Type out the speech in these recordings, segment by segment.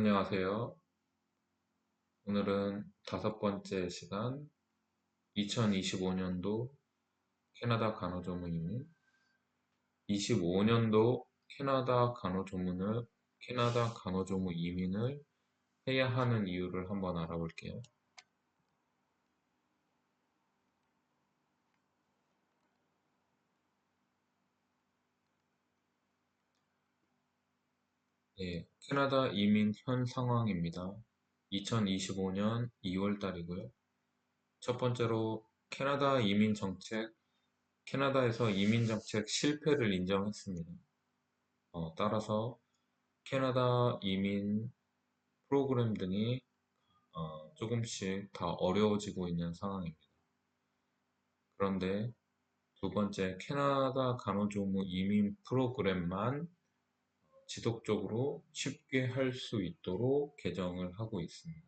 안녕하세요. 오늘은 다섯 번째 시간 2025년도 캐나다 간호조무 이민 25년도 캐나다 간호조무 이민을 해야 하는 이유를 한번 알아볼게요. 네, 캐나다 이민 현 상황입니다. 2025년 2월 달이고요. 첫 번째로 캐나다에서 이민 정책 실패를 인정했습니다. 따라서 캐나다 이민 프로그램 등이 조금씩 다 어려워지고 있는 상황입니다. 그런데 두 번째, 캐나다 간호조무 이민 프로그램만 지속적으로 쉽게 할 수 있도록 개정을 하고 있습니다.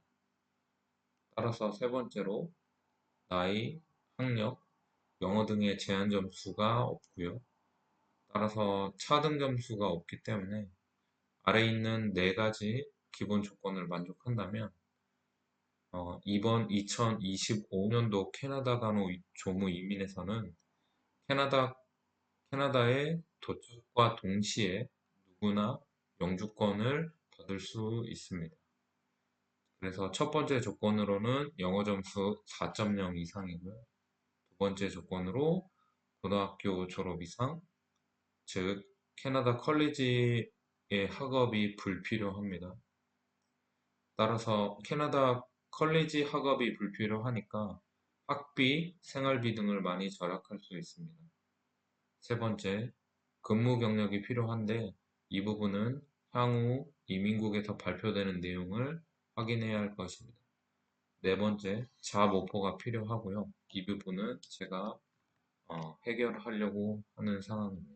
따라서 세 번째로, 나이, 학력, 영어 등의 제한 점수가 없고요. 따라서 차등 점수가 없기 때문에 아래 있는 네 가지 기본 조건을 만족한다면 이번 2025년도 캐나다 간호 조무 이민에서는 캐나다, 캐나다에 도착과 동시에 누구나 영주권을 받을 수 있습니다. 그래서 첫 번째 조건으로는 영어 점수 4.0 이상이고요. 두 번째 조건으로 고등학교 졸업 이상, 즉 캐나다 컬리지의 학업이 불필요합니다. 따라서 캐나다 컬리지 학업이 불필요하니까 학비, 생활비 등을 많이 절약할 수 있습니다. 세 번째, 근무 경력이 필요한데 이 부분은 향후 이민국에서 발표되는 내용을 확인해야 할 것입니다. 네 번째, 잡 오퍼가 필요하고요. 이 부분은 제가 해결하려고 하는 상황입니다.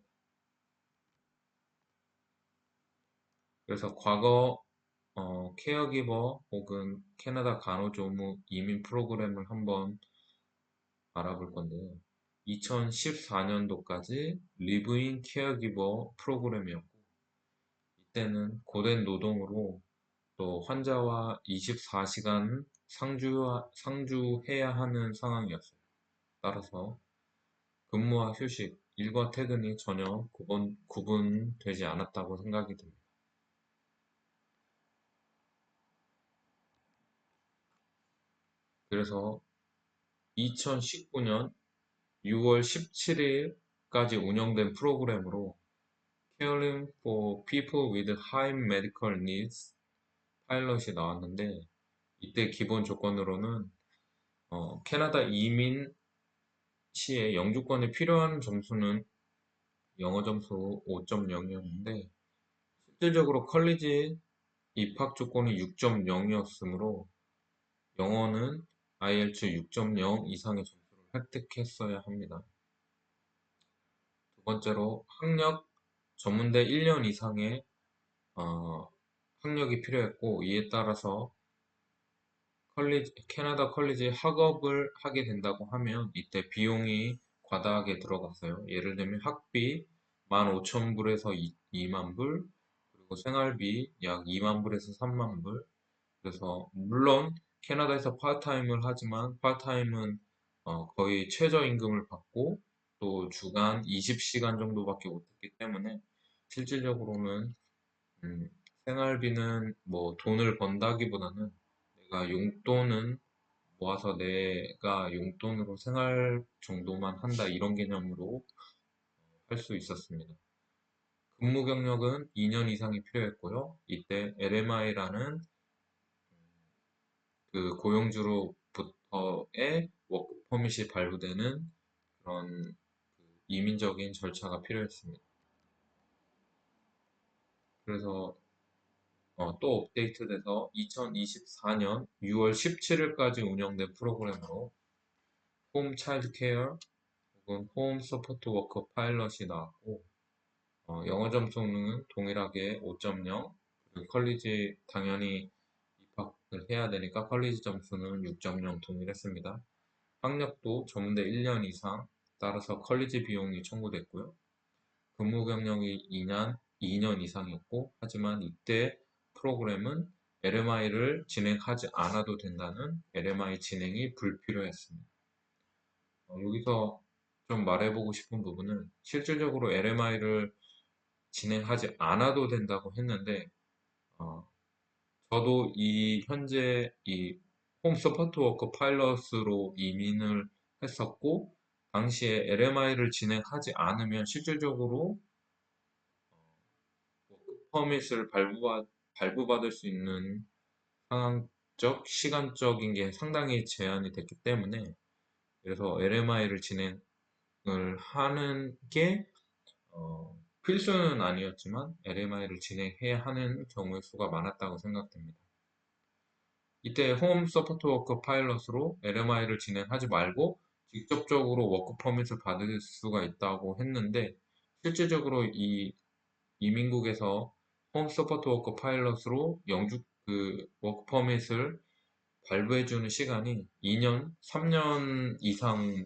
그래서 과거 케어기버 혹은 캐나다 간호조무 이민 프로그램을 한번 알아볼 건데요. 2014년도까지 리브인 케어기버 프로그램이었고 이때는 고된 노동으로 또 환자와 24시간 상주해야 하는 상황이었어요. 따라서 근무와 휴식, 일과 퇴근이 전혀 구분되지 않았다고 생각이 듭니다. 그래서 2019년 6월 17일까지 운영된 프로그램으로 Caring for People with High Medical Needs 파일럿이 나왔는데 이때 기본 조건으로는 캐나다 이민 시에 영주권이 필요한 점수는 영어 점수 5.0이었는데 실질적으로 컬리지 입학 조건이 6.0이었으므로 영어는 IELTS 6.0 이상의 점수를 획득했어야 합니다. 두 번째로 학력 전문대 1년 이상의 학력이 필요했고 이에 따라서 캐나다 컬리지 학업을 하게 된다고 하면 이때 비용이 과다하게 들어갔어요. 예를 들면 학비 15,000불에서 2만 불, 그리고 생활비 약 2만 불에서 3만 불. 그래서 물론 캐나다에서 파트타임을 하지만 파트타임은 거의 최저임금을 받고 또 주간 20시간 정도밖에 못했기 때문에 실질적으로는 음, 생활비는 뭐 돈을 번다기보다는 내가 용돈은 모아서 내가 용돈으로 생활 정도만 한다 이런 개념으로 할 수 있었습니다. 근무 경력은 2년 이상이 필요했고요. 이때 LMI라는 그 고용주로부터의 워크 퍼밋이 발부되는 그런 그 이민적인 절차가 필요했습니다. 그래서 또 업데이트돼서 2024년 6월 17일까지 운영된 프로그램으로 홈 차일드 케어 혹은 홈 서포트 워커 파일럿이 나왔고 영어 점수는 동일하게 5.0 그리고 컬리지 당연히 입학을 해야 되니까 컬리지 점수는 6.0 동일했습니다. 학력도 전문대 1년 이상 따라서 컬리지 비용이 청구됐고요. 근무 경력이 2년 이상이었고 하지만 이때 프로그램은 LMI를 진행하지 않아도 된다는 LMI 진행이 불필요했습니다. 여기서 좀 말해보고 싶은 부분은 실질적으로 LMI를 진행하지 않아도 된다고 했는데 어, 저도 이 현재 이 홈 서포트 워커 파일럿으로 이민을 했었고 당시에 LMI를 진행하지 않으면 실질적으로 퍼밋을 발부받을 수 있는 상황적, 시간적인 게 상당히 제한이 됐기 때문에 그래서 LMI를 진행을 하는 게 필수는 아니었지만 LMI를 진행해야 하는 경우의 수가 많았다고 생각됩니다. 이때 홈 서포트 워커 파일럿으로 LMI를 진행하지 말고 직접적으로 워크 퍼밋을 받을 수가 있다고 했는데 실질적으로 이 이민국에서 홈 서포트 워커 파일럿으로 영주 그 워크 퍼밋을 발부해주는 시간이 2년, 3년 이상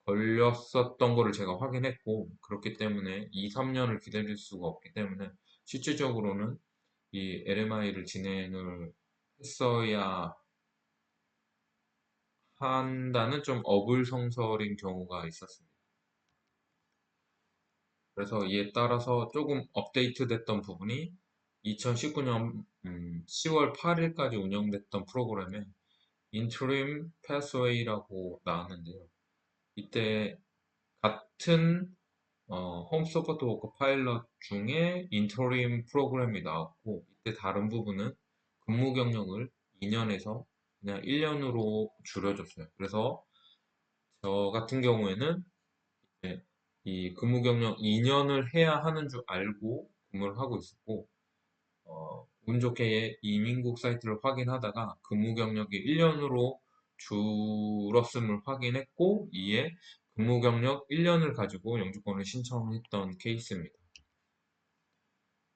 걸렸었던 거를 제가 확인했고, 그렇기 때문에 2, 3년을 기다릴 수가 없기 때문에 실질적으로는 이 LMI를 진행을 했어야 한다는 좀 어불성설인 경우가 있었습니다. 그래서 이에 따라서 조금 업데이트 됐던 부분이 2019년 10월 8일까지 운영됐던 프로그램에 Interim Pathway라고 나왔는데요. 이때 같은 홈 서포트 워커 파일럿 중에 인터림 프로그램이 나왔고 이때 다른 부분은 근무 경력을 2년에서 그냥 1년으로 줄여줬어요. 그래서 저 같은 경우에는 이제 이 근무 경력 2년을 해야 하는 줄 알고 근무를 하고 있었고 운 좋게 이민국 사이트를 확인하다가 근무 경력이 1년으로 줄었음을 확인했고 이에 근무 경력 1년을 가지고 영주권을 신청했던 케이스입니다.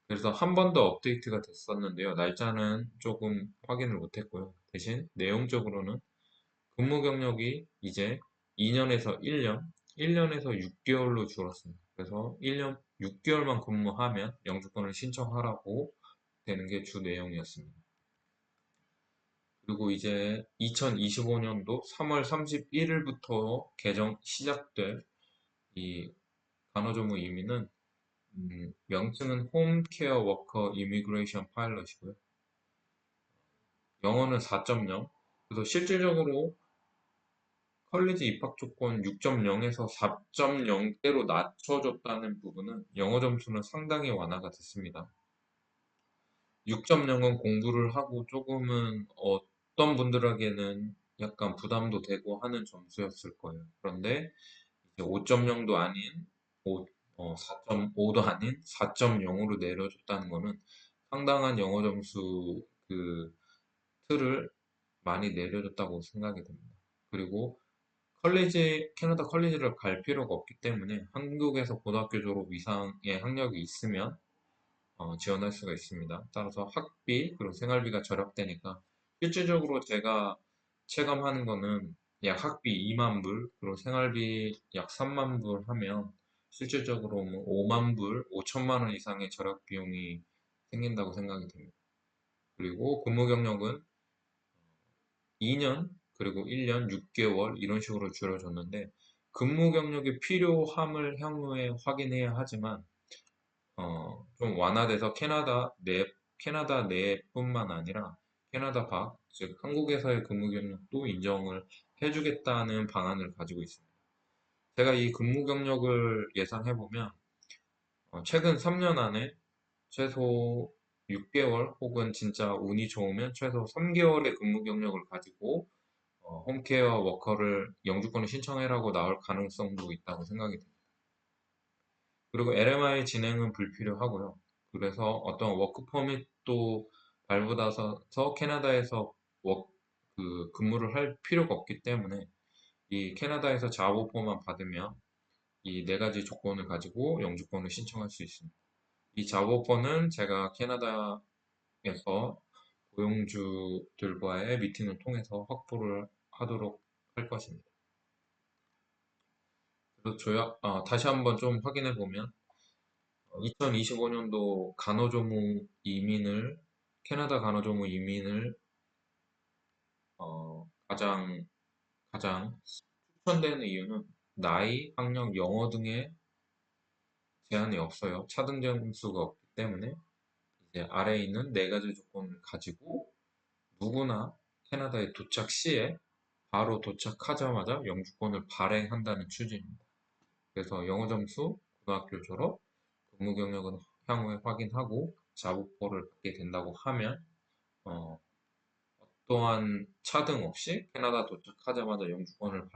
그래서 한 번 더 업데이트가 됐었는데요. 날짜는 조금 확인을 못했고요. 대신 내용적으로는 근무 경력이 이제 2년에서 1년, 1년에서 6개월로 줄었습니다. 그래서 1년 6개월만 근무하면 영주권을 신청하라고 되는 게 주 내용이었습니다. 그리고 이제 2025년도 3월 31일부터 개정 시작될 이 간호조무 이민은 명칭은 홈케어 워커 이미그레이션 파일럿이고요. 영어는 4.0. 그래서 실질적으로 컬리지 입학 조건 6.0에서 4.0대로 낮춰줬다는 부분은 영어 점수는 상당히 완화가 됐습니다. 6.0은 공부를 하고 조금은 어떤 분들에게는 약간 부담도 되고 하는 점수였을 거예요. 그런데 이제 5.0도 아닌 4.5도 아닌 4.0으로 내려줬다는 거는 상당한 영어 점수 그 틀을 많이 내려줬다고 생각이 됩니다. 그리고 캐나다 컬리지를 갈 필요가 없기 때문에 한국에서 고등학교 졸업 이상의 학력이 있으면 지원할 수가 있습니다. 따라서 학비 그리고 생활비가 절약되니까 실질적으로 제가 체감하는 거는 약 학비 2만 불 그리고 생활비 약 3만 불 하면 실질적으로 뭐 5만 불, 5천만 원 이상의 절약 비용이 생긴다고 생각이 됩니다. 그리고 근무 경력은 2년 그리고 1년 6개월 이런 식으로 줄여줬는데 근무 경력이 필요함을 향후에 확인해야 하지만 좀 완화돼서 캐나다 내뿐만 아니라 캐나다 밖, 즉 한국에서의 근무 경력도 인정을 해주겠다는 방안을 가지고 있습니다. 제가 이 근무 경력을 예상해보면 최근 3년 안에 최소 6개월 혹은 진짜 운이 좋으면 최소 3개월의 근무 경력을 가지고 홈케어 워커를 영주권을 신청해라고 나올 가능성도 있다고 생각이 됩니다. 그리고 LMI 진행은 불필요하고요. 그래서 어떤 워크 퍼밋도 발부받아서 캐나다에서 근무를 할 필요가 없기 때문에 이 캐나다에서 자오퍼만 받으면 이 네 가지 조건을 가지고 영주권을 신청할 수 있습니다. 이 자오퍼는 제가 캐나다에서 고용주들과의 미팅을 통해서 확보를 하도록 할 것입니다. 그래서 다시 한번 좀 확인해 보면 2025년도 간호조무 이민을 캐나다 간호조무 이민을 가장 추천되는 이유는 나이, 학력, 영어 등의 제한이 없어요. 차등 점수가 없기 때문에 이제 아래에 있는 네 가지 조건을 가지고 누구나 캐나다에 도착 시에 바로 도착하자마자 영주권을 발행한다는 취지입니다. 그래서 영어 점수, 고등학교 졸업, 근무 경력은 향후에 확인하고 자부포를 받게 된다고 하면 어, 또한 차등 없이 캐나다 도착하자마자 영주권을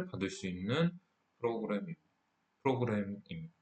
받을 수 있는 프로그램입니다.